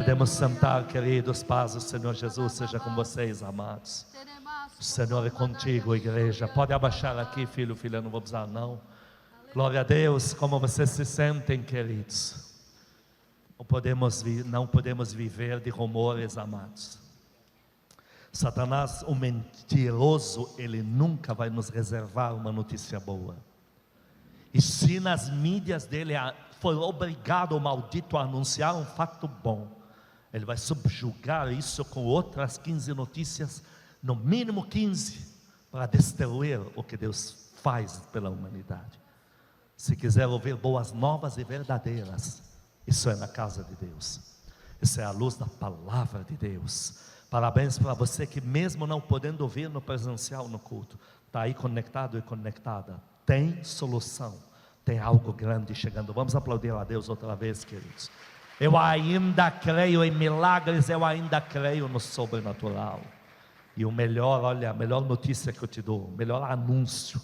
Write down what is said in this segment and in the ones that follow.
Podemos sentar, queridos. Paz do Senhor Jesus seja com vocês, amados. O Senhor é contigo, igreja. Pode abaixar aqui, filho, filha, não vou precisar não. Glória a Deus. Como vocês se sentem, queridos? Não podemos viver de rumores, amados. Satanás, o mentiroso, ele nunca vai nos reservar uma notícia boa. E se nas mídias dele for obrigado o maldito a anunciar um fato bom, ele vai subjugar isso com outras 15 notícias, no mínimo 15, para destruir o que Deus faz pela humanidade. Se quiser ouvir boas novas e verdadeiras, isso é na casa de Deus. Isso é a luz da palavra de Deus. Parabéns para você que mesmo não podendo ouvir no presencial no culto, está aí conectado e conectada. Tem solução, tem algo grande chegando. Vamos aplaudir a Deus outra vez, queridos. Eu ainda creio em milagres, eu ainda creio no sobrenatural. E o melhor, olha, a melhor notícia que eu te dou, o melhor anúncio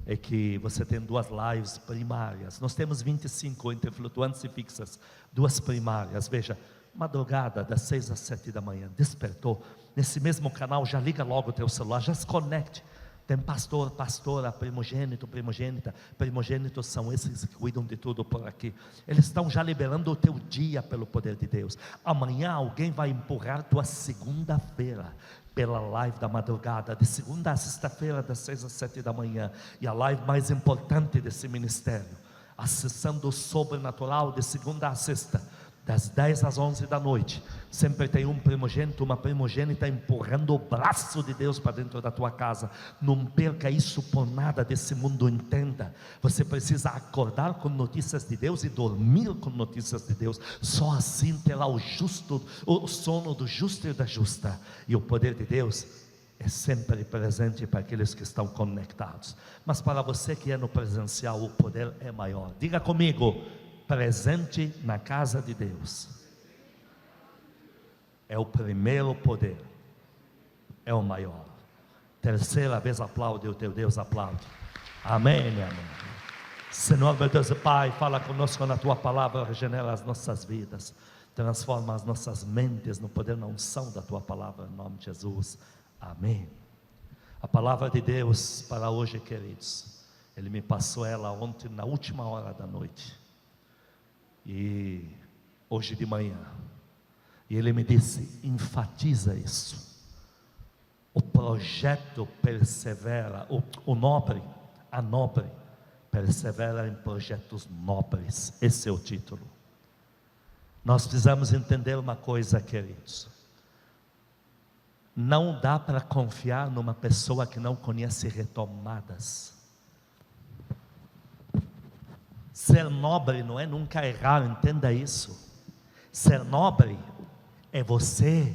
é que você tem 2 lives primárias. Nós temos 25 entre flutuantes e fixas, 2 primárias. Veja, madrugada das 6 às 7 da manhã, despertou, nesse mesmo canal, já liga logo o teu celular, já se conecte. Tem pastor, pastora, primogênito, primogênita. Primogênitos são esses que cuidam de tudo por aqui. Eles estão já liberando o teu dia pelo poder de Deus. Amanhã alguém vai empurrar tua segunda-feira pela live da madrugada, de segunda a sexta-feira, das 6 às 7 da manhã. E a live mais importante desse ministério, acessando o sobrenatural, de segunda a sexta, das 10 às 11 da noite. Sempre tem um primogênito, uma primogênita empurrando o braço de Deus para dentro da tua casa. Não perca isso por nada desse mundo, entenda. Você precisa acordar com notícias de Deus e dormir com notícias de Deus. Só assim terá o sono do justo e da justa. E o poder de Deus é sempre presente para aqueles que estão conectados. Mas para você que é no presencial, o poder é maior. Diga comigo: presente na casa de Deus é o primeiro poder, é o maior. Terceira vez aplaude o teu Deus, aplaude. Amém, minha mãe. Senhor, meu Deus e Pai, fala conosco na tua palavra, regenera as nossas vidas, transforma as nossas mentes no poder, na unção da tua palavra, em nome de Jesus. Amém. A palavra de Deus para hoje, queridos, Ele me passou ela ontem na última hora da noite e hoje de manhã, e Ele me disse: enfatiza isso. O projeto persevera, a nobre persevera em projetos nobres. Esse é o título. Nós precisamos entender uma coisa, queridos: não dá para confiar numa pessoa que não conhece retomadas. Ser nobre não é nunca errar, entenda isso. Ser nobre é você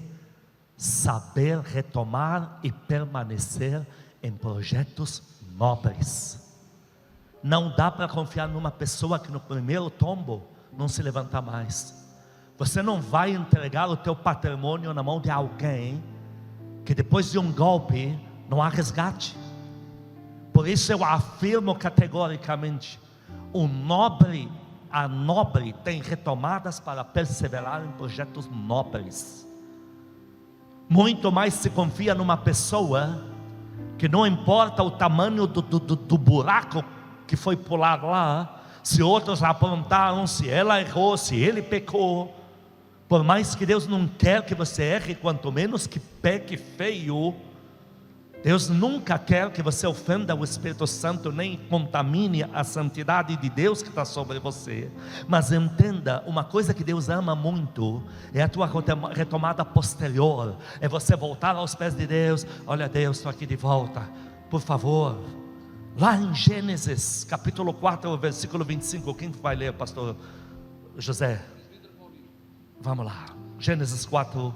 saber retomar e permanecer em projetos nobres. Não dá para confiar numa pessoa que no primeiro tombo não se levanta mais. Você não vai entregar o teu patrimônio na mão de alguém que depois de um golpe não há resgate. Por isso eu afirmo categoricamente: a nobre tem retomadas para perseverar em projetos nobres. Muito mais se confia numa pessoa que não importa o tamanho do buraco que foi pular lá, se outros aprontaram, se ela errou, se ele pecou. Por mais que Deus não quer que você erre, quanto menos que peque feio. Deus nunca quer que você ofenda o Espírito Santo, nem contamine a santidade de Deus que está sobre você. Mas entenda, uma coisa que Deus ama muito é a tua retomada posterior. É você voltar aos pés de Deus. Olha, Deus, estou aqui de volta, por favor. Lá em Gênesis capítulo 4, versículo 25. Quem vai ler, pastor José? Vamos lá, Gênesis 4,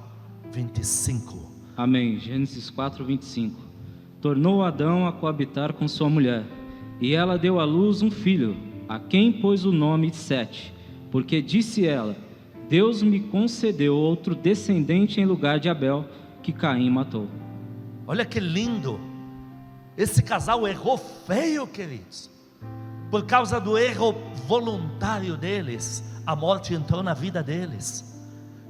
25. Amém. Gênesis 4, 25. Tornou Adão a coabitar com sua mulher, e ela deu à luz um filho, a quem pôs o nome de Sete, porque disse ela: Deus me concedeu outro descendente em lugar de Abel, que Caim matou. Olha que lindo. Esse casal errou feio, queridos. Por causa do erro voluntário deles, a morte entrou na vida deles.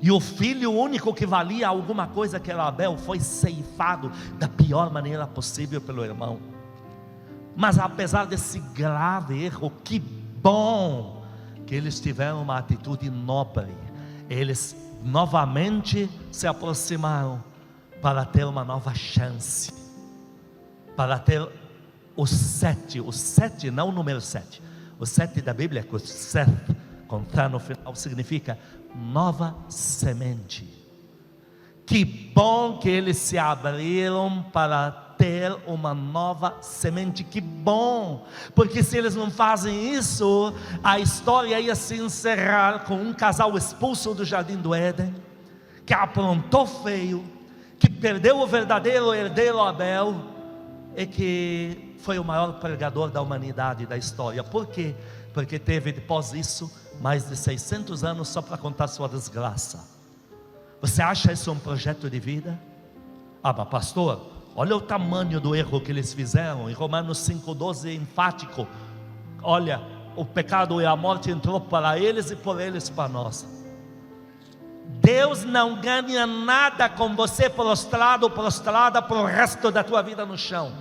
E o filho único que valia alguma coisa, que era Abel, foi ceifado da pior maneira possível pelo irmão. Mas apesar desse grave erro, que bom que eles tiveram uma atitude nobre. Eles novamente se aproximaram para ter uma nova chance, para ter o 7, não o número 7. O 7 da Bíblia, com Seth, com T no final, significa nova semente. Que bom que eles se abriram para ter uma nova semente. Que bom, porque se eles não fazem isso, a história ia se encerrar com um casal expulso do jardim do Éden, que aprontou feio, que perdeu o verdadeiro herdeiro Abel, e que foi o maior pregador da humanidade, da história. Por quê? Porque teve depois disso mais de 600 anos só para contar sua desgraça. Você acha isso um projeto de vida? Ah, mas pastor, olha o tamanho do erro que eles fizeram. Em Romanos 5,12 é enfático. Olha, o pecado e a morte entrou para eles e por eles para nós. Deus não ganha nada com você prostrado ou prostrada para o resto da tua vida no chão.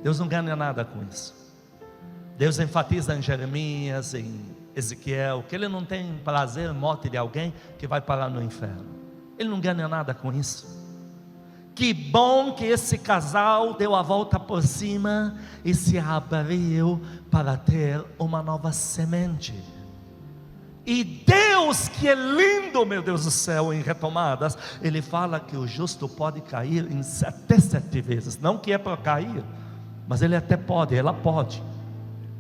Deus não ganha nada com isso. Deus enfatiza em Jeremias, em Ezequiel, que Ele não tem prazer em morte de alguém que vai parar no inferno. Ele não ganha nada com isso. Que bom que esse casal deu a volta por cima e se abriu para ter uma nova semente. E Deus, que é lindo, meu Deus do céu, em Retomadas, Ele fala que o justo pode cair até 7 vezes. Não que é para cair, mas ele até pode, ela pode.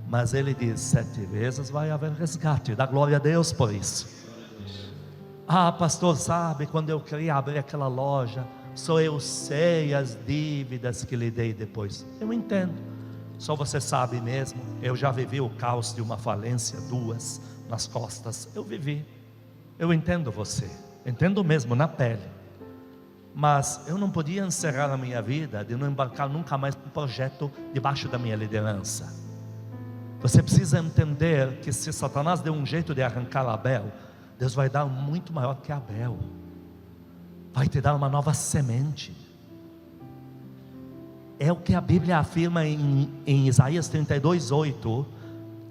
Mas ele diz, 7 vezes vai haver resgate. Dá glória a Deus por isso. Ah, pastor, sabe, quando eu queria abrir aquela loja, só eu sei as dívidas que lhe dei depois. Eu entendo, só você sabe mesmo. Eu já vivi o caos de uma falência, 2 nas costas. Eu vivi, eu entendo você, entendo mesmo na pele. Mas eu não podia encerrar a minha vida de não embarcar nunca mais num projeto debaixo da minha liderança. Você precisa entender que se Satanás deu um jeito de arrancar Abel, Deus vai dar muito maior que Abel. Vai te dar uma nova semente. É o que a Bíblia afirma em Isaías 32:8,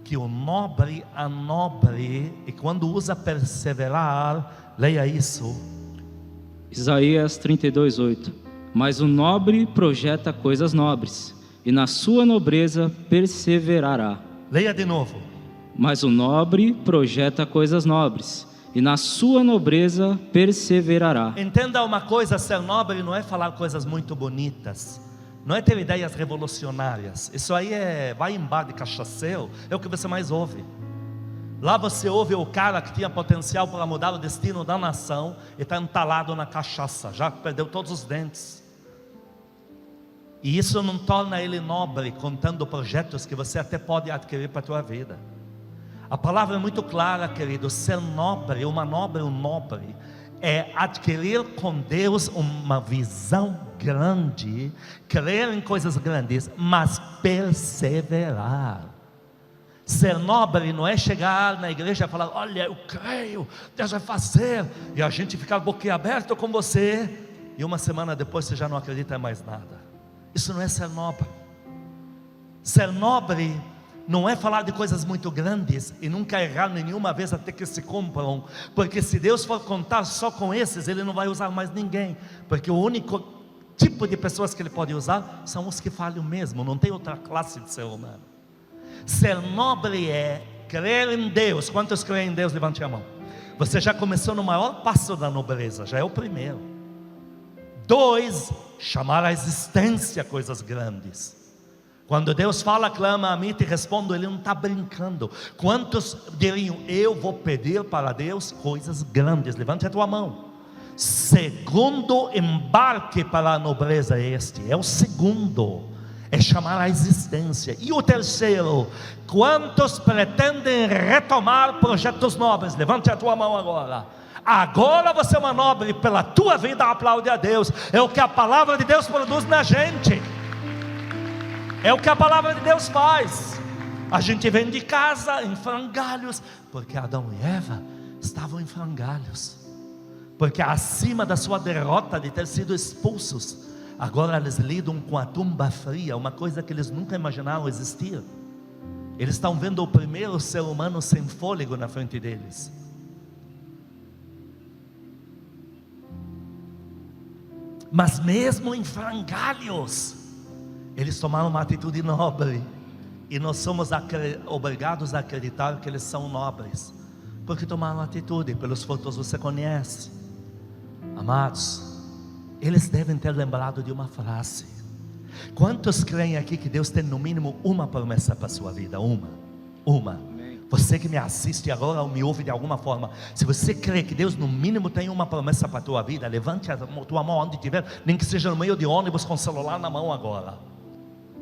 que o nobre a nobre, e quando usa perseverar, leia isso. Isaías 32:8. Mas o nobre projeta coisas nobres, e na sua nobreza perseverará. Leia de novo. Mas o nobre projeta coisas nobres, e na sua nobreza perseverará. Entenda uma coisa, ser nobre não é falar coisas muito bonitas, não é ter ideias revolucionárias. Isso aí vai em bar de cachaceiro, é o que você mais ouve. Lá você ouve o cara que tinha potencial para mudar o destino da nação e está entalado na cachaça, já perdeu todos os dentes. E isso não torna ele nobre, contando projetos que você até pode adquirir para a tua vida. A palavra é muito clara, querido. Ser nobre, um nobre é adquirir com Deus uma visão grande, crer em coisas grandes, mas perseverar. Ser nobre não é chegar na igreja e falar, olha, eu creio, Deus vai fazer, e a gente ficar boquiaberto com você, e uma semana depois você já não acredita em mais nada. Isso não é ser nobre. Ser nobre não é falar de coisas muito grandes e nunca errar nenhuma vez até que se cumpram, porque se Deus for contar só com esses, Ele não vai usar mais ninguém, porque o único tipo de pessoas que Ele pode usar são os que falham mesmo, não tem outra classe de ser humano. Ser nobre é crer em Deus. Quantos creem em Deus? Levante a mão. Você já começou no maior passo da nobreza, já é o primeiro. 2, chamar à existência coisas grandes. Quando Deus fala, clama a mim e te respondo, Ele não está brincando. Quantos diriam, eu vou pedir para Deus coisas grandes? Levante a tua mão. Segundo embarque para a nobreza é o segundo. É chamar à existência. E o terceiro, quantos pretendem retomar projetos nobres? Levante a tua mão agora. Agora você é uma nobre, pela tua vida aplaude a Deus. É o que a palavra de Deus produz na gente. É o que a palavra de Deus faz. A gente vem de casa em frangalhos, porque Adão e Eva estavam em frangalhos, porque acima da sua derrota de ter sido expulsos, agora eles lidam com a tumba fria, uma coisa que eles nunca imaginaram existir. Eles estão vendo o primeiro ser humano sem fôlego na frente deles. Mas mesmo em frangalhos, eles tomaram uma atitude nobre. E nós somos obrigados a acreditar que eles são nobres, porque tomaram atitude. Pelos frutos você conhece. Amados, eles devem ter lembrado de uma frase. Quantos creem aqui que Deus tem no mínimo uma promessa para a sua vida? Uma. Você que me assiste agora ou me ouve de alguma forma, se você crê que Deus no mínimo tem uma promessa para a tua vida, levante a tua mão onde estiver, nem que seja no meio de ônibus com o celular na mão agora.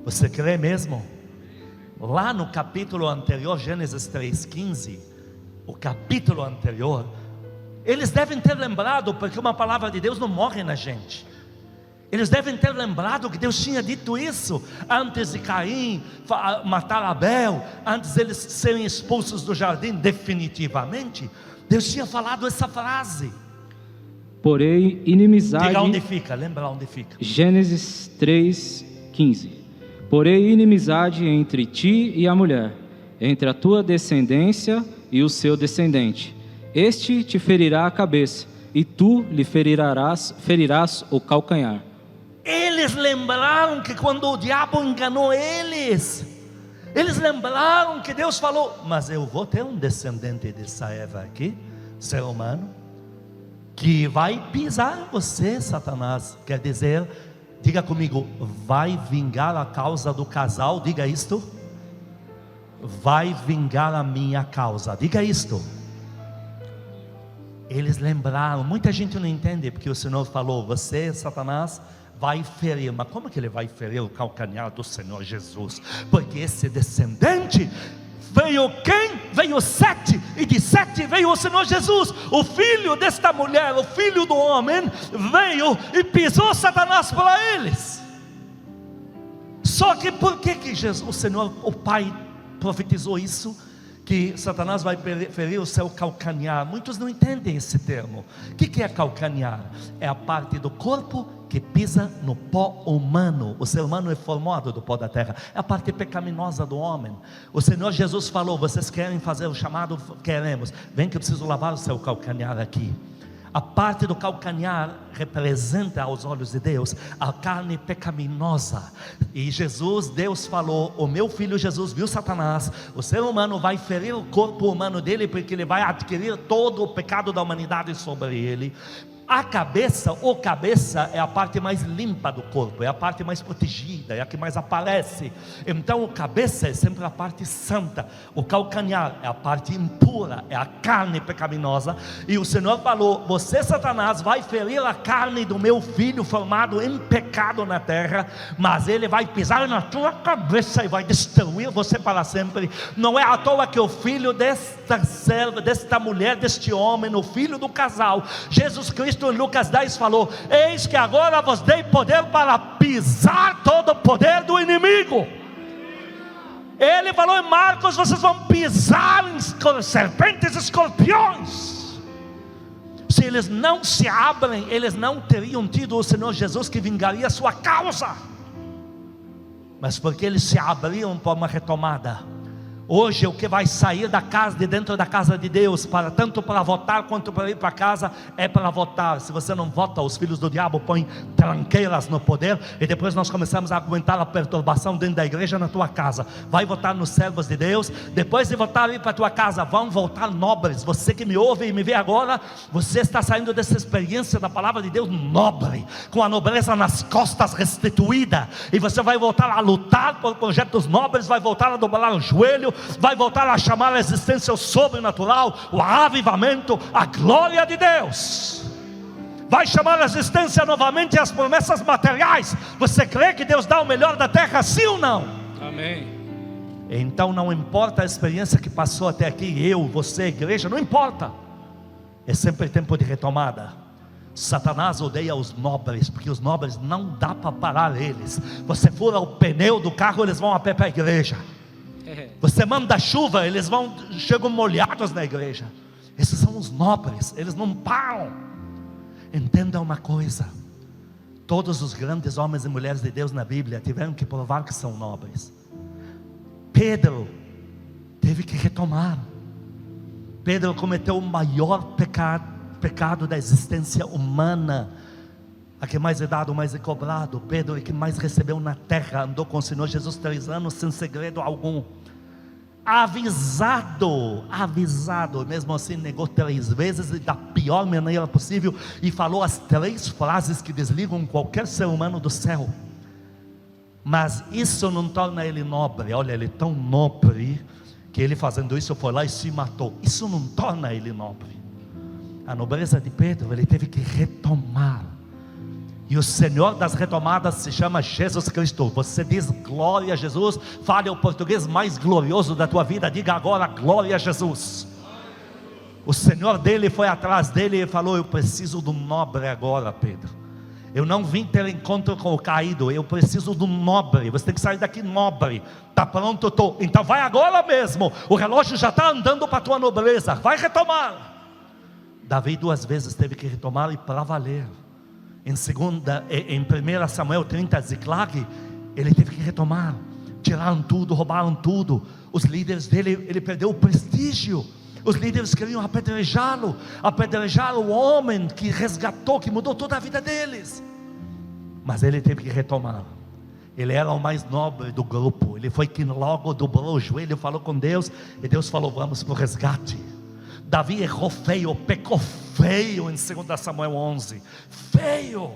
Você crê mesmo? Lá no capítulo anterior, Gênesis 3,15, o capítulo anterior, eles devem ter lembrado, porque uma palavra de Deus não morre na gente. Eles devem ter lembrado que Deus tinha dito isso antes de Caim matar Abel, antes de eles serem expulsos do jardim definitivamente. Deus tinha falado essa frase. Porém, inimizade. Diga onde fica, lembra onde fica. Gênesis 3,15. Porém, inimizade entre ti e a mulher, entre a tua descendência e o seu descendente. Este te ferirá a cabeça, e tu lhe ferirás o calcanhar. Eles lembraram que quando o diabo enganou eles lembraram que Deus falou: mas eu vou ter um descendente dessa Eva aqui, ser humano, que vai pisar você, Satanás. Quer dizer, diga comigo, vai vingar a causa do casal. Diga isto. Vai vingar a minha causa. Diga isto. Eles lembraram. Muita gente não entende, porque o Senhor falou: você, Satanás, vai ferir. Mas como que ele vai ferir o calcanhar do Senhor Jesus? Porque esse descendente veio quem? Veio Sete, e de Sete veio o Senhor Jesus, o filho desta mulher, o filho do homem, veio e pisou Satanás para eles. Só que por que Jesus, o Senhor, o Pai, profetizou isso? Que Satanás vai ferir o seu calcanhar. Muitos não entendem esse termo. O que é calcanhar? É a parte do corpo que pisa no pó humano. O ser humano é formado do pó da terra. É a parte pecaminosa do homem. O Senhor Jesus falou: vocês querem fazer o chamado? Queremos. Vem que eu preciso lavar o seu calcanhar aqui. A parte do calcanhar representa aos olhos de Deus a carne pecaminosa. E Deus falou: o meu filho Jesus viu Satanás, o ser humano vai ferir o corpo humano dele, porque ele vai adquirir todo o pecado da humanidade sobre ele. A cabeça, ou cabeça, é a parte mais limpa do corpo, é a parte mais protegida, é a que mais aparece. Então o cabeça é sempre a parte santa, o calcanhar é a parte impura, é a carne pecaminosa. E o Senhor falou: você, Satanás, vai ferir a carne do meu filho formado em pecado na terra, mas ele vai pisar na tua cabeça e vai destruir você para sempre. Não é à toa que o filho desta serva, desta mulher, deste homem, o filho do casal, Jesus Cristo, em Lucas 10 falou: eis que agora vos dei poder para pisar todo o poder do inimigo. Ele falou em Marcos: vocês vão pisar em serpentes e escorpiões. Se eles não se abrem, eles não teriam tido o Senhor Jesus, que vingaria a sua causa. Mas porque eles se abriam para uma retomada. Hoje o que vai sair da casa, de dentro da casa de Deus, tanto para votar quanto para ir para casa, é para votar. Se você não vota, os filhos do diabo põem tranqueiras no poder, e depois nós começamos a aguentar a perturbação dentro da igreja, na tua casa. Vai votar nos servos de Deus. Depois de votar, ir para a tua casa, vão voltar nobres. Você que me ouve e me vê agora, você está saindo dessa experiência da palavra de Deus nobre, com a nobreza nas costas restituída, e você vai voltar a lutar por projetos nobres, vai voltar a dobrar o joelho, vai voltar a chamar a existência o sobrenatural, o avivamento, a glória de Deus. Vai chamar a existência novamente as promessas materiais. Você crê que Deus dá o melhor da terra, sim ou não? Amém. Então não importa a experiência que passou até aqui, eu, você, igreja, não importa. É sempre tempo de retomada. Satanás odeia os nobres, porque os nobres não dá para parar eles. Você fura o pneu do carro, eles vão a pé para a igreja. Você manda chuva, eles chegam molhados na igreja. Esses são os nobres, eles não param. Entenda uma coisa: todos os grandes homens e mulheres de Deus na Bíblia tiveram que provar que são nobres. Pedro teve que retomar. Pedro cometeu o maior pecado da existência humana, a que mais é dado, mais é cobrado. Pedro é que mais recebeu na terra, andou com o Senhor Jesus 3 anos sem segredo algum. Avisado, mesmo assim negou 3 vezes, e da pior maneira possível, e falou as 3 frases que desligam qualquer ser humano do céu. Mas isso não torna ele nobre. Olha, ele é tão nobre que ele, fazendo isso, foi lá e se matou. Isso não torna ele nobre. A nobreza de Pedro, ele teve que retomar. E o Senhor das retomadas se chama Jesus Cristo. Você diz glória a Jesus, fale o português mais glorioso da tua vida, diga agora glória a Jesus. O Senhor dele foi atrás dele e falou: eu preciso do nobre agora, Pedro. Eu não vim ter encontro com o caído, eu preciso do nobre. Você tem que sair daqui nobre. Está pronto? Estou. Então vai agora mesmo. O relógio já está andando para a tua nobreza. Vai retomar. Davi 2 vezes teve que retomar, e para valer. Em 1 Samuel 30, Ziklag, ele teve que retomar. Tiraram tudo, roubaram tudo. Os líderes dele, ele perdeu o prestígio. Os líderes queriam apedrejá-lo, o homem que resgatou, que mudou toda a vida deles. Mas ele teve que retomar. Ele era o mais nobre do grupo. Ele foi quem logo dobrou o joelho, falou com Deus, e Deus falou: vamos para o resgate. Davi errou feio, pecou feio em 2 Samuel 11. Feio.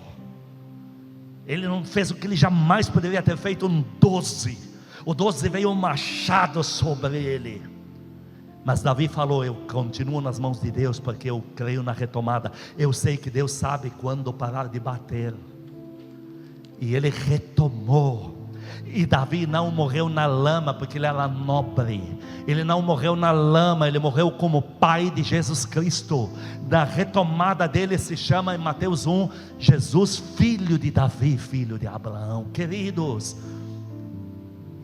Ele não fez o que ele jamais poderia ter feito. Um 12. O 12 veio um machado sobre ele. Mas Davi falou: eu continuo nas mãos de Deus, porque eu creio na retomada. Eu sei que Deus sabe quando parar de bater. E ele retomou. E Davi não morreu na lama, porque ele era nobre. Ele não morreu na lama, ele morreu como pai de Jesus Cristo. Da retomada dele se chama, em Mateus 1, Jesus, filho de Davi, filho de Abraão. Queridos,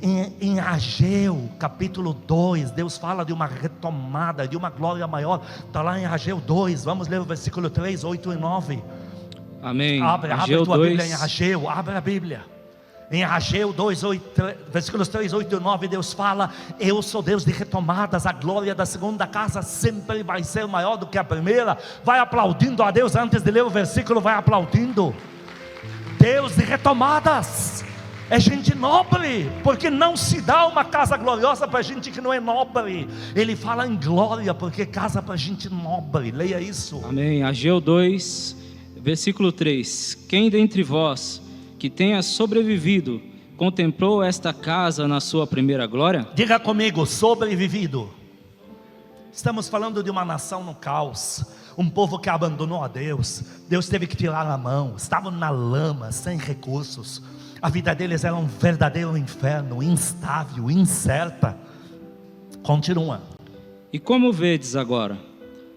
em Ageu capítulo 2, Deus fala de uma retomada, de uma glória maior. Está lá em Ageu 2, vamos ler o versículo 3, 8 e 9. Amém. Abre a tua Bíblia em Ageu, abre a Bíblia. Em Ageu 2, 8, versículos 3, 8 e 9, Deus fala: eu sou Deus de retomadas, a glória da segunda casa sempre vai ser maior do que a primeira. Vai aplaudindo a Deus antes de ler o versículo, vai aplaudindo. Deus de retomadas é gente nobre, porque não se dá uma casa gloriosa para gente que não é nobre. Ele fala em glória, porque casa para gente nobre. Leia isso. Amém. Ageu 2, versículo 3: quem dentre vós que tenha sobrevivido contemplou esta casa na sua primeira glória? Diga comigo: sobrevivido. Estamos falando de uma nação no caos, um povo que abandonou a Deus. Deus teve que tirar a mão, estavam na lama, sem recursos. A vida deles era um verdadeiro inferno, instável, incerta. Continua. E como vedes agora?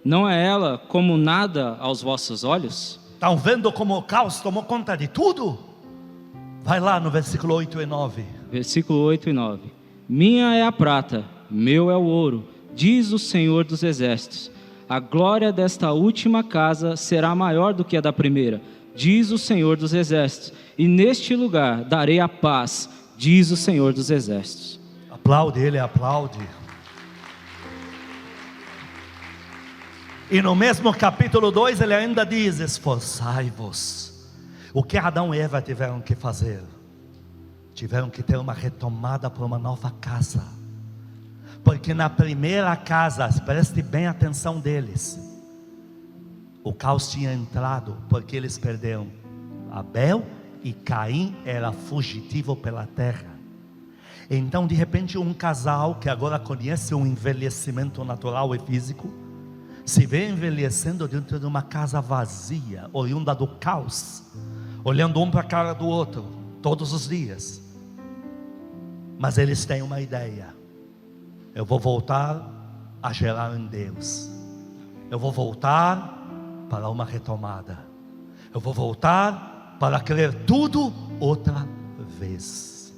Não é ela como nada aos vossos olhos? Estão vendo como o caos tomou conta de tudo? Vai lá no versículo 8 e 9. Versículo 8 e 9. Minha é a prata, meu é o ouro, diz o Senhor dos Exércitos. A glória desta última casa será maior do que a da primeira, diz o Senhor dos Exércitos. E neste lugar darei a paz, diz o Senhor dos Exércitos. Aplaude ele, aplaude. E no mesmo capítulo 2 ele ainda diz: esforçai-vos. O que Adão e Eva tiveram que fazer? Tiveram que ter uma retomada para uma nova casa. Porque na primeira casa, preste bem atenção deles, o caos tinha entrado, porque eles perderam Abel, e Caim era fugitivo pela terra. Então de repente um casal que agora conhece o envelhecimento natural e físico, se vê envelhecendo dentro de uma casa vazia, oriunda do caos, olhando um para a cara do outro, todos os dias. Mas eles têm uma ideia: eu vou voltar a gerar em Deus. Eu vou voltar para uma retomada. Eu vou voltar para querer tudo outra vez.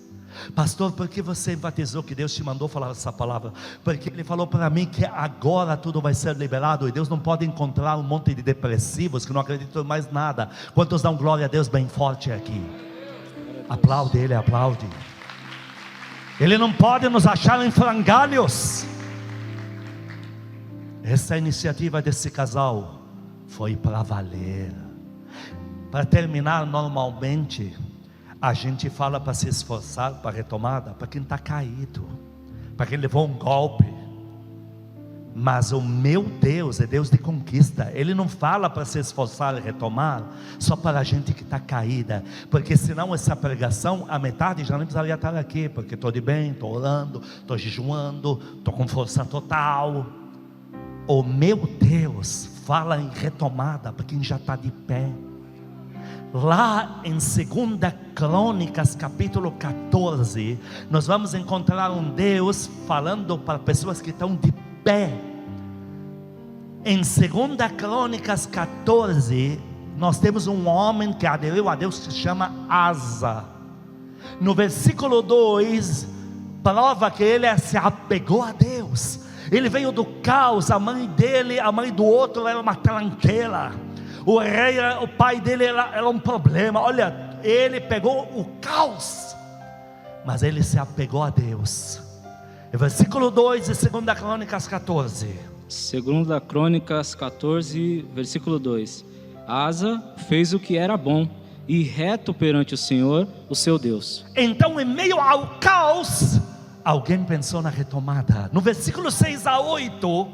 Pastor, por que você enfatizou que Deus te mandou falar essa palavra? Porque Ele falou para mim que agora tudo vai ser liberado, e Deus não pode encontrar um monte de depressivos que não acreditam em mais nada. Quantos dão glória a Deus bem forte aqui? Aplaude Ele, aplaude. Ele não pode nos achar em frangalhos. Essa iniciativa desse casal foi para valer. Para terminar, normalmente a gente fala para se esforçar para a retomada, para quem está caído, para quem levou um golpe. Mas o meu Deus é Deus de conquista. Ele não fala para se esforçar e retomar só para a gente que está caída, porque senão essa pregação, a metade já nem precisaria estar aqui, porque estou de bem, estou orando, estou jejuando, estou com força total. O meu Deus fala em retomada para quem já está de pé. Lá em 2 Crônicas capítulo 14, nós vamos encontrar um Deus falando para pessoas que estão de pé. Em 2 Crônicas 14, nós temos um homem que aderiu a Deus que se chama Asa. No versículo 2, prova que ele se apegou a Deus. Ele veio do caos, a mãe dele, a mãe do outro era uma tranqueira. O rei, o pai dele era um problema. Olha, ele pegou o caos, mas ele se apegou a Deus. Versículo 2 de 2 Crônicas 14. 2 Crônicas 14, versículo 2. Asa fez o que era bom e reto perante o Senhor, o seu Deus. Então, em meio ao caos, alguém pensou na retomada. No versículo 6 a 8.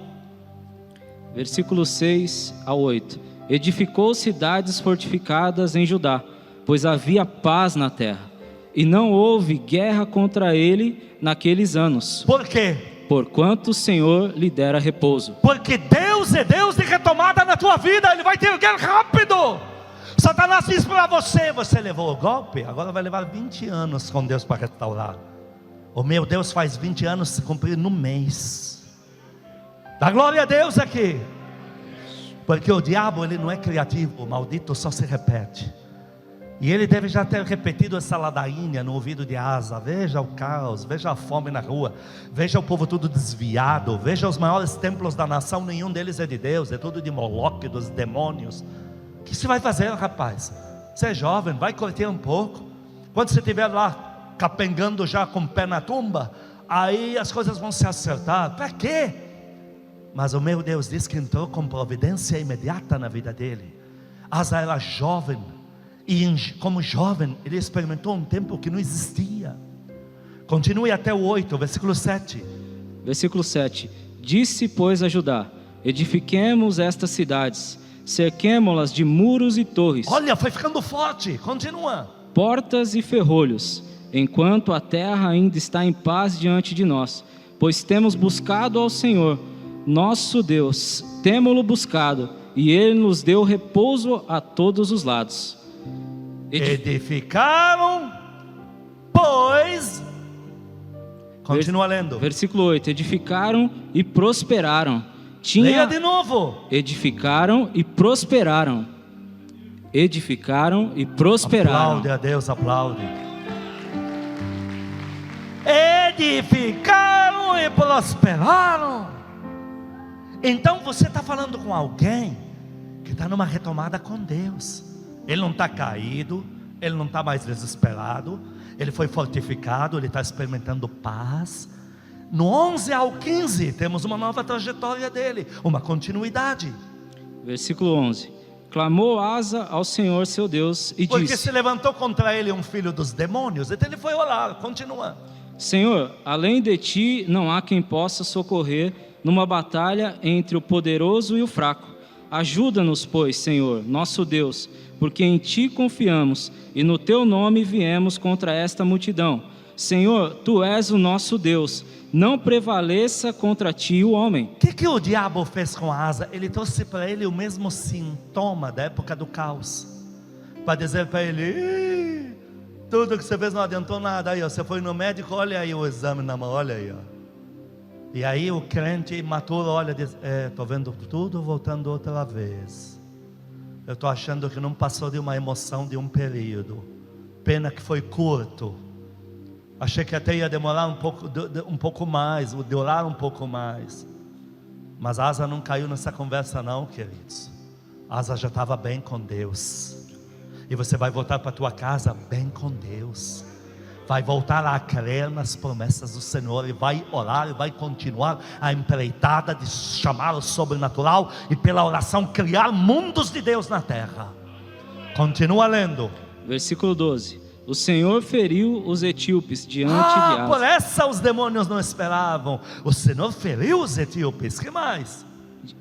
Versículo 6 a 8. Edificou cidades fortificadas em Judá, pois havia paz na terra, e não houve guerra contra ele naqueles anos. Por quê? Porquanto o Senhor lhe dera repouso. Porque Deus é Deus de retomada na tua vida. Ele vai ter guerra rápido. Satanás diz para você: você levou o golpe, agora vai levar 20 anos com Deus para restaurar. O meu Deus faz 20 anos se cumprir no mês. Dá glória a Deus aqui. Porque o diabo, ele não é criativo, o maldito só se repete. E ele deve já ter repetido essa ladainha no ouvido de Asa: veja o caos, veja a fome na rua, veja o povo tudo desviado, veja os maiores templos da nação, nenhum deles é de Deus, é tudo de Moloque, dos demônios. O que você vai fazer, rapaz? Você é jovem, vai curtir um pouco. Quando você estiver lá capengando já com o pé na tumba, aí as coisas vão se acertar. Para quê? Mas o meu Deus diz que entrou com providência imediata na vida dele. Asa era jovem, e como jovem ele experimentou um tempo que não existia. Continue até o 8, versículo 7. Versículo 7. Disse, pois, a Judá: edifiquemos estas cidades, cerquemo-las de muros e torres. Olha, foi ficando forte. Continua. Portas e ferrolhos, enquanto a terra ainda está em paz diante de nós, pois temos buscado ao Senhor nosso Deus, temo-lo buscado, e ele nos deu repouso a todos os lados. Edificaram, pois, continua lendo. Versículo 8. Edificaram e prosperaram. Leia de novo. Edificaram e prosperaram. Edificaram e prosperaram. Aplaude a Deus, aplaude. Edificaram e prosperaram. Então você está falando com alguém que está numa retomada com Deus. Ele não está caído, ele não está mais desesperado, ele foi fortificado, ele está experimentando paz. No 11 ao 15 temos uma nova trajetória dele, uma continuidade. Versículo 11. Clamou Asa ao Senhor seu Deus e porque disse: se levantou contra ele um filho dos demônios. Então ele foi orar. Continua. Senhor, além de ti não há quem possa socorrer numa batalha entre o poderoso e o fraco. Ajuda-nos, pois, Senhor, nosso Deus, porque em ti confiamos e no teu nome viemos contra esta multidão. Senhor, tu és o nosso Deus, não prevaleça contra ti o homem. O que o diabo fez com Asa? Ele trouxe para ele o mesmo sintoma da época do caos, para dizer para ele: tudo que você fez não adiantou nada. Aí, ó, você foi no médico, olha aí o exame na mão, olha aí, ó. E aí o crente imaturo olha e diz: estou vendo tudo voltando outra vez. Eu estou achando que não passou de uma emoção de um período. Pena que foi curto. Achei que até ia demorar um pouco mais, durar um pouco mais. Mas Asa não caiu nessa conversa não, queridos. Asa já estava bem com Deus. E você vai voltar para a tua casa bem com Deus. Vai voltar a crer nas promessas do Senhor. E vai orar e vai continuar a empreitada de chamar o sobrenatural. E pela oração criar mundos de Deus na terra. Continua lendo. Versículo 12. O Senhor feriu os etíopes diante de Asa. Por essa os demônios não esperavam. O Senhor feriu os etíopes. Que mais?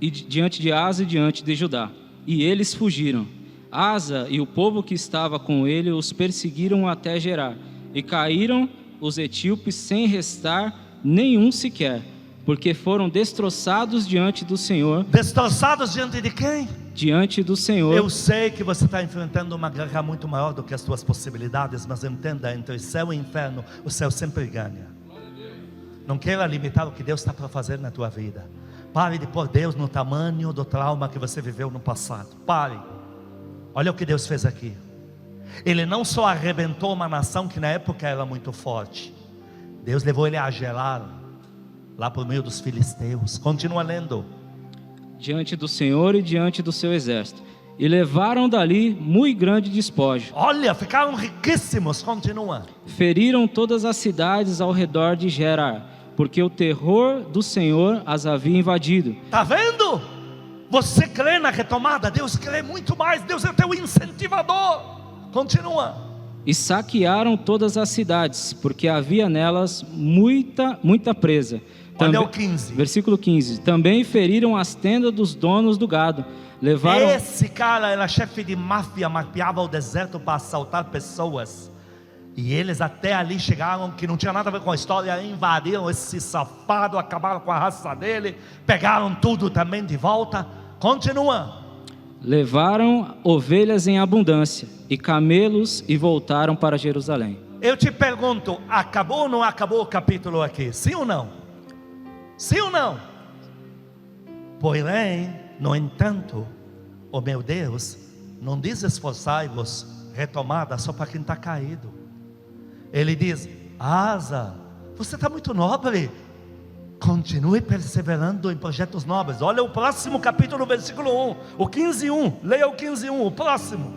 E diante de Asa e diante de Judá. E eles fugiram. Asa e o povo que estava com ele os perseguiram até Gerar. E caíram os etíopes sem restar nenhum sequer, porque foram destroçados diante do Senhor. Destroçados diante de quem? Diante do Senhor. Eu sei que você está enfrentando uma guerra muito maior do que as suas possibilidades, mas entenda, entre céu e inferno, o céu sempre ganha. Não queira limitar o que Deus está para fazer na tua vida. Pare de pôr Deus no tamanho do trauma que você viveu no passado. Pare. Olha o que Deus fez aqui. Ele não só arrebentou uma nação que na época era muito forte. Deus levou ele a Gerar, lá por meio dos filisteus. Continua lendo. Diante do Senhor e diante do seu exército. E levaram dali muito grande despojo. Olha, ficaram riquíssimos. Continua. Feriram todas as cidades ao redor de Gerar, porque o terror do Senhor as havia invadido. Está vendo? Você crê na retomada? Deus crê muito mais. Deus é teu incentivador. Continua. E saquearam todas as cidades, porque havia nelas muita presa. Olha o 15. Versículo 15. Também feriram as tendas dos donos do gado. Levaram... Esse cara era chefe de máfia, mapeava o deserto para assaltar pessoas. E eles até ali chegaram, que não tinha nada a ver com a história, invadiram esse safado, acabaram com a raça dele, pegaram tudo também de volta. Continua. Levaram ovelhas em abundância e camelos e voltaram para Jerusalém. Eu te pergunto, acabou ou não acabou o capítulo aqui? Sim ou não? Sim ou não? Porém, no entanto, oh meu Deus, não diz esforçai-vos, retomada só para quem está caído. Ele diz, Asa, você está muito nobre. Continue perseverando em projetos nobres. Olha o próximo capítulo, versículo 1. O 15:1. Leia o 15:1, o próximo.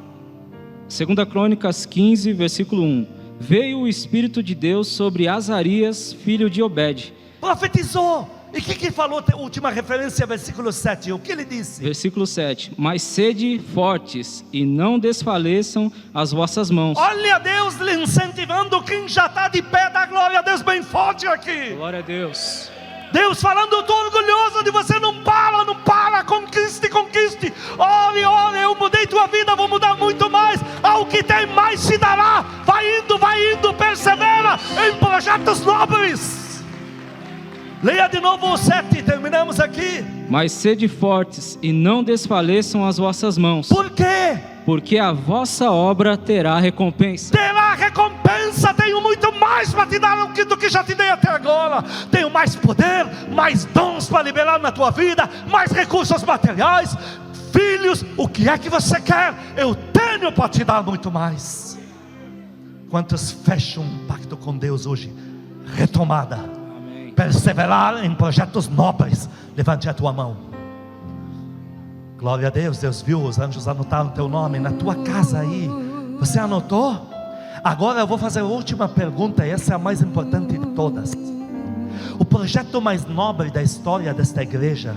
2 Crônicas 15, versículo 1. Veio o Espírito de Deus sobre Azarias, filho de Obed. Profetizou. E o que falou? Última referência, versículo 7. O que ele disse? Versículo 7. Mas sede fortes e não desfaleçam as vossas mãos. Olha Deus lhe incentivando quem já está de pé. Da glória a Deus bem forte aqui. Glória a Deus. Deus falando, eu estou orgulhoso de você. Não para, conquiste. Ore, eu mudei tua vida, vou mudar muito mais. Ao que tem mais se dará. Vai indo, persevera em projetos nobres. Leia de novo o 7, terminamos aqui. Mas sede fortes e não desfaleçam as vossas mãos. Por quê? Porque a vossa obra terá recompensa. Terá recompensa. Tenho muito mais para te dar do que já te dei até agora. Tenho mais poder, mais dons para liberar na tua vida, mais recursos materiais, filhos. O que é que você quer? Eu tenho para te dar muito mais. Quantos fecham um pacto com Deus hoje? Retomada. Amém. Perseverar em projetos nobres. Levante a tua mão. Glória a Deus. Deus viu, os anjos anotaram teu nome na tua casa aí. Você anotou? Agora eu vou fazer a última pergunta, e essa é a mais importante de todas. O projeto mais nobre da história desta igreja,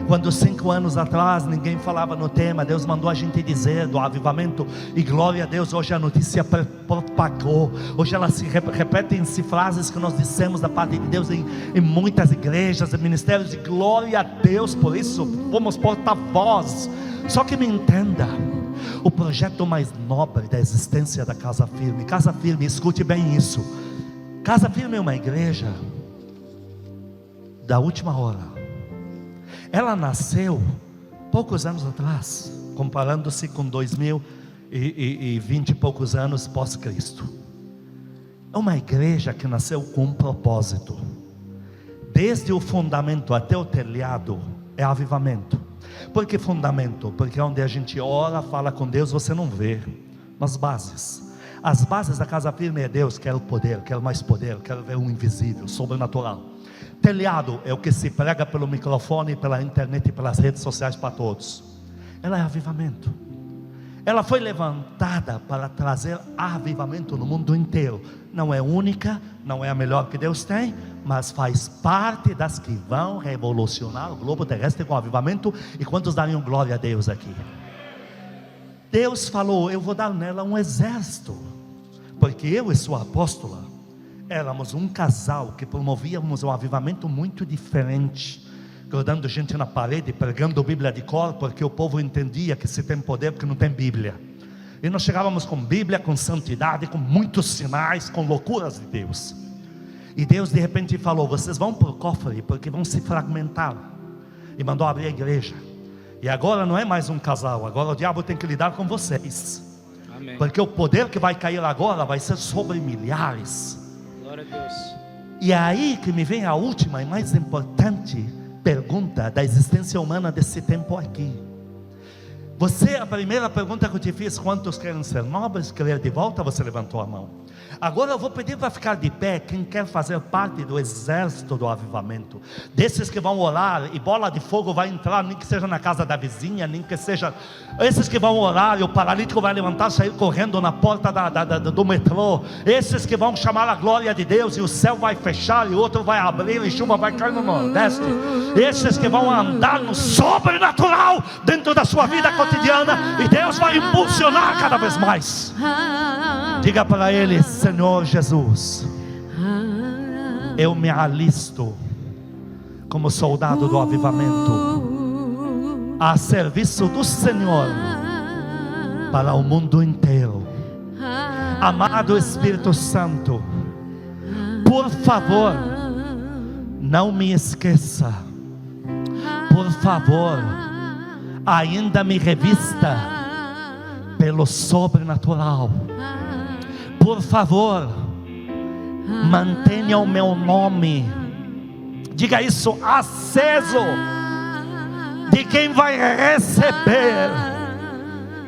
quando 5 anos atrás ninguém falava no tema, Deus mandou a gente dizer do avivamento, e glória a Deus, hoje a notícia propagou. Hoje elas se repetem-se frases que nós dissemos da parte de Deus em muitas igrejas e ministérios, e glória a Deus por isso, fomos porta-voz. Só que me entenda, o projeto mais nobre da existência da Casa Firme, escute bem isso. Casa Firme é uma igreja da última hora. Ela nasceu poucos anos atrás, comparando-se com 2020 e poucos anos pós-Cristo. É uma igreja que nasceu com um propósito. Desde o fundamento até o telhado é avivamento. Por que fundamento? Porque onde a gente ora, fala com Deus, você não vê, nas bases. As bases da casa firme é Deus, quer o poder, quer mais poder, quer ver o invisível, sobrenatural. Telhado é o que se prega pelo microfone, pela internet e pelas redes sociais para todos. Ela é avivamento. Ela foi levantada para trazer avivamento no mundo inteiro. Não é única, não é a melhor que Deus tem, mas faz parte das que vão revolucionar o globo terrestre com avivamento. E quantos dariam glória a Deus aqui? Deus falou: eu vou dar nela um exército, porque eu e sua apóstola éramos um casal que promovíamos um avivamento muito diferente, grudando gente na parede, pregando Bíblia de cor, porque o povo entendia que se tem poder porque não tem Bíblia. E nós chegávamos com Bíblia, com santidade, com muitos sinais, com loucuras de Deus. E Deus de repente falou: vocês vão para o cofre, porque vão se fragmentar. E mandou abrir a igreja. E agora não é mais um casal, agora o diabo tem que lidar com vocês. Amém. Porque o poder que vai cair agora vai ser sobre milhares. Glória a Deus. E é aí que me vem a última e mais importante pergunta da existência humana desse tempo aqui. A primeira pergunta que eu te fiz: quantos querem ser nobres, querer de volta? Você levantou a mão. Agora eu vou pedir para ficar de pé quem quer fazer parte do exército do avivamento, desses que vão orar e bola de fogo vai entrar, nem que seja na casa da vizinha, nem que seja, esses que vão orar e o paralítico vai levantar, sair correndo na porta do metrô, esses que vão chamar a glória de Deus e o céu vai fechar e o outro vai abrir e chuva vai cair no nordeste, esses que vão andar no sobrenatural dentro da sua vida cotidiana, e Deus vai impulsionar cada vez mais. Diga para ele: Senhor Jesus, eu me alisto como soldado do avivamento, a serviço do Senhor para o mundo inteiro. Amado Espírito Santo, por favor, não me esqueça. Por favor, ainda me revista pelo sobrenatural. Por favor, mantenha o meu nome, diga isso, aceso, de quem vai receber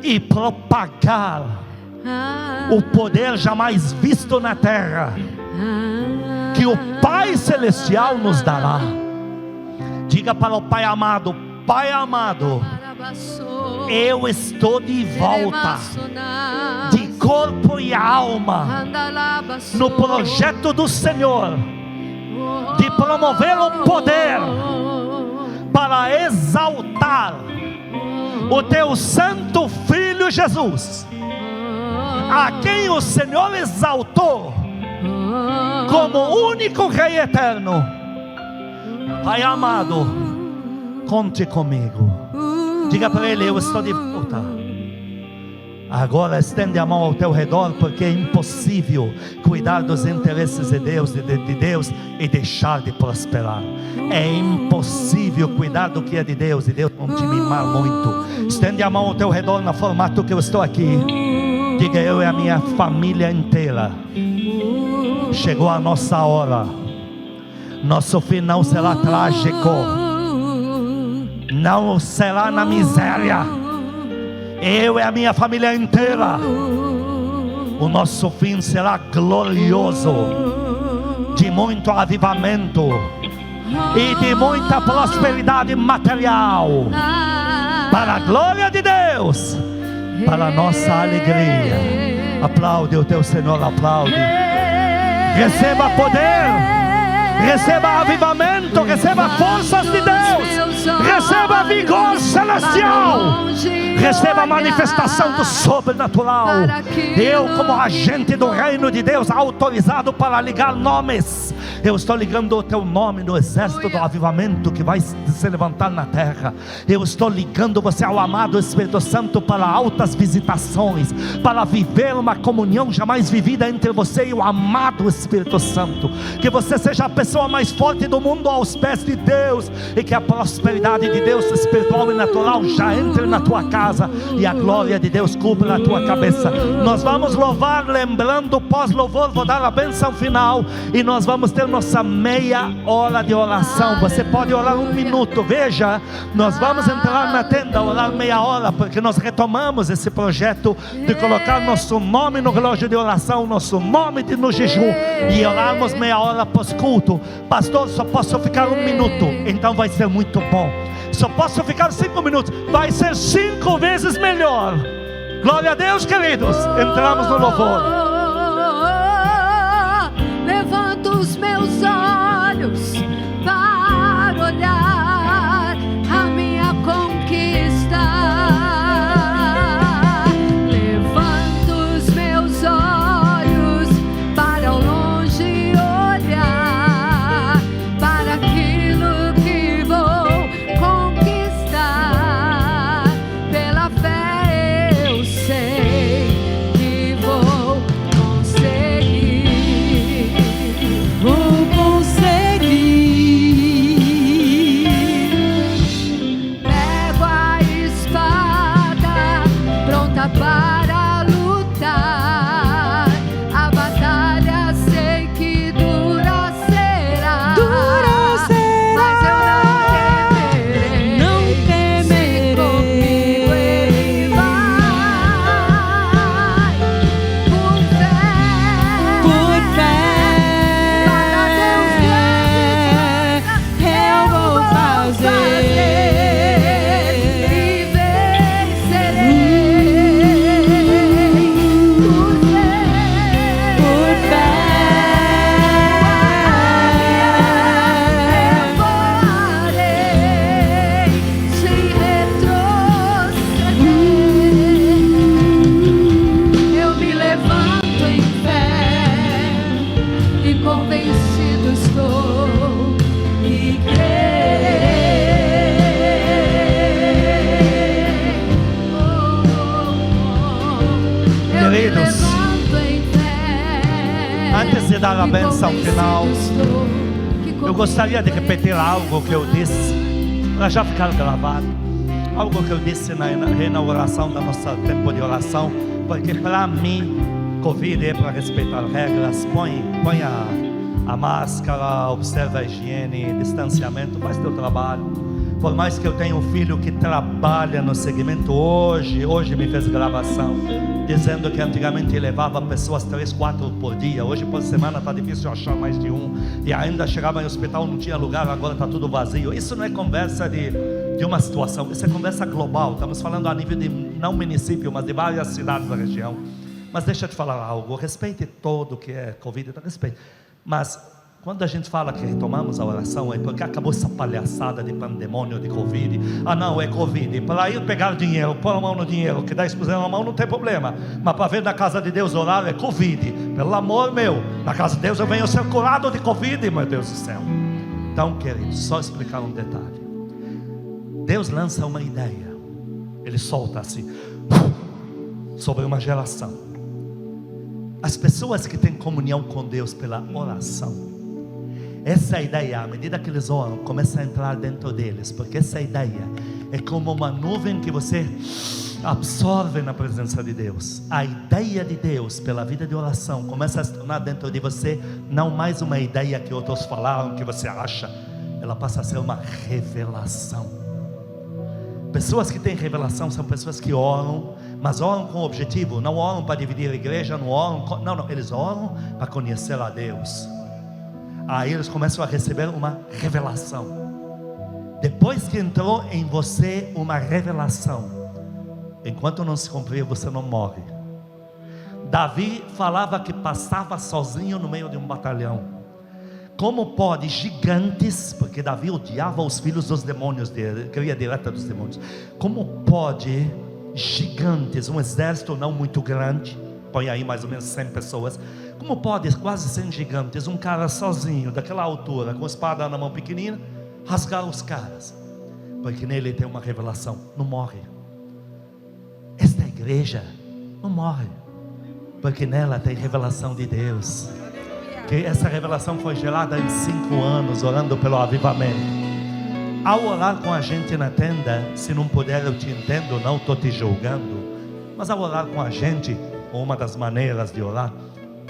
e propagar o poder jamais visto na terra, que o Pai Celestial nos dará. Diga para o Pai amado: Pai amado, eu estou de volta, de corpo e alma, no projeto do Senhor, de promover o poder para exaltar o teu santo Filho Jesus, a quem o Senhor exaltou como único Rei eterno. Pai amado, conte comigo. Diga para ele: eu estou de volta. Agora estende a mão ao teu redor, porque é impossível cuidar dos interesses de Deus e deixar de prosperar. É impossível cuidar do que é de Deus e Deus não te mimar muito. Estende a mão ao teu redor no formato que eu estou aqui. Diga: eu e a minha família inteira, chegou a nossa hora. Nosso fim não será trágico, não será na miséria. Eu e a minha família inteira, o nosso fim será glorioso, de muito avivamento e de muita prosperidade material, para a glória de Deus, para a nossa alegria. Aplaude o teu Senhor, aplaude. Receba poder, receba avivamento, receba forças de Deus, receba vigor celestial, receba a manifestação do sobrenatural. Eu, como agente do reino de Deus, autorizado para ligar nomes, eu estou ligando o teu nome no exército do avivamento que vai se levantar na terra. Eu estou ligando você ao amado Espírito Santo para altas visitações, para viver uma comunhão jamais vivida entre você e o amado Espírito Santo. Que você seja a pessoa mais forte do mundo aos pés de Deus, e que a prosperidade de Deus espiritual e natural já entre na tua casa e a glória de Deus cubra a tua cabeça. Nós vamos louvar, lembrando, pós-louvor vou dar a bênção final, e nós vamos ter nossa meia hora de oração. Você pode orar 1 minuto. Veja, nós vamos entrar na tenda, orar meia hora, porque nós retomamos esse projeto de colocar nosso nome no relógio de oração, nosso nome no jejum, e orarmos meia hora pós-culto. Pastor, só posso ficar 1 minuto. Então vai ser muito bom. Só posso ficar 5 minutos. Vai ser 5 vezes melhor. Glória a Deus, queridos. Entramos no louvor. Levanto os meus olhos para olhar a minha conquista. Levanto os meus olhos para ao longe olhar para aquilo que vou conquistar. Pela fé eu sei que vou conseguir. Vou conseguir. Pego a espada pronta para lutar. A batalha sei que dura será. Mas eu não temerei. Se comigo Ele vai. Por fé. Para Deus eu vou fazer e vencerei. Por fé, eu voarei sem retroceder. Eu me levanto em fé e convencido estou e creio. Eu me Queridos, levanto em fé. antes de dar a e bênção convencido final, estou que eu gostaria de repetir algo que eu disse, para já ficar gravado. Algo que eu disse na reinauguração da nossa tempo de oração, porque para mim, Covid é para respeitar regras. Põe a máscara, observa a higiene, distanciamento, faz teu trabalho. Por mais que eu tenha um filho que trabalha no segmento, hoje me fez gravação, dizendo que antigamente levava pessoas 3, 4 por dia. Hoje por semana está difícil achar mais de um. E ainda chegava em hospital, não tinha lugar, agora está tudo vazio. Isso não é conversa de uma situação, isso é conversa global. Estamos falando a nível de, não município, mas de várias cidades da região. Mas deixa eu te falar algo, respeite todo que é Covid, respeite. Mas quando a gente fala que retomamos a oração, é porque acabou essa palhaçada de pandemônio, de Covid. Ah não, é Covid. Para ir pegar dinheiro, pôr a mão no dinheiro, que 10% na mão não tem problema. Mas para ver na casa de Deus orar é Covid. Pelo amor meu, na casa de Deus eu venho ser curado de Covid, meu Deus do céu. Então, queridos, só explicar um detalhe. Deus lança uma ideia. Ele solta assim, sobre uma geração. As pessoas que têm comunhão com Deus pela oração, essa ideia, à medida que eles oram, começa a entrar dentro deles, porque essa ideia é como uma nuvem que você absorve na presença de Deus. A ideia de Deus pela vida de oração começa a se tornar dentro de você, não mais uma ideia que outros falaram, que você acha, ela passa a ser uma revelação. Pessoas que têm revelação são pessoas que oram, mas oram com objetivo, não oram para dividir a igreja, não, eles oram para conhecer a Deus. Aí eles começam a receber uma revelação. Depois que entrou em você uma revelação, enquanto não se cumprir, você não morre. Davi falava que passava sozinho no meio de um batalhão. Como pode gigantes, porque Davi odiava os filhos dos demônios dele, queria direta dos demônios. Como pode gigantes, um exército não muito grande, põe aí mais ou menos 100 pessoas, como pode quase 100 gigantes, um cara sozinho, daquela altura, com a espada na mão pequenina, rasgar os caras? Porque nele tem uma revelação, não morre. Esta igreja não morre, porque nela tem revelação de Deus. Que essa revelação foi gerada em 5 anos, orando pelo avivamento. Ao orar com a gente na tenda, se não puder eu te entendo, não estou te julgando, mas ao orar com a gente, uma das maneiras de orar,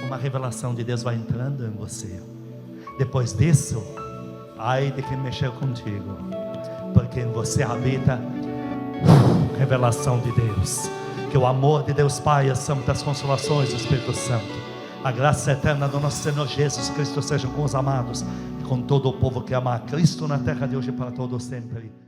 uma revelação de Deus vai entrando em você. Depois disso, ai de quem mexeu contigo, porque em você habita revelação de Deus. Que o amor de Deus Pai, as santas consolações do Espírito Santo, a graça eterna do nosso Senhor Jesus Cristo seja com os amados e com todo o povo que ama a Cristo na terra de hoje para todos sempre.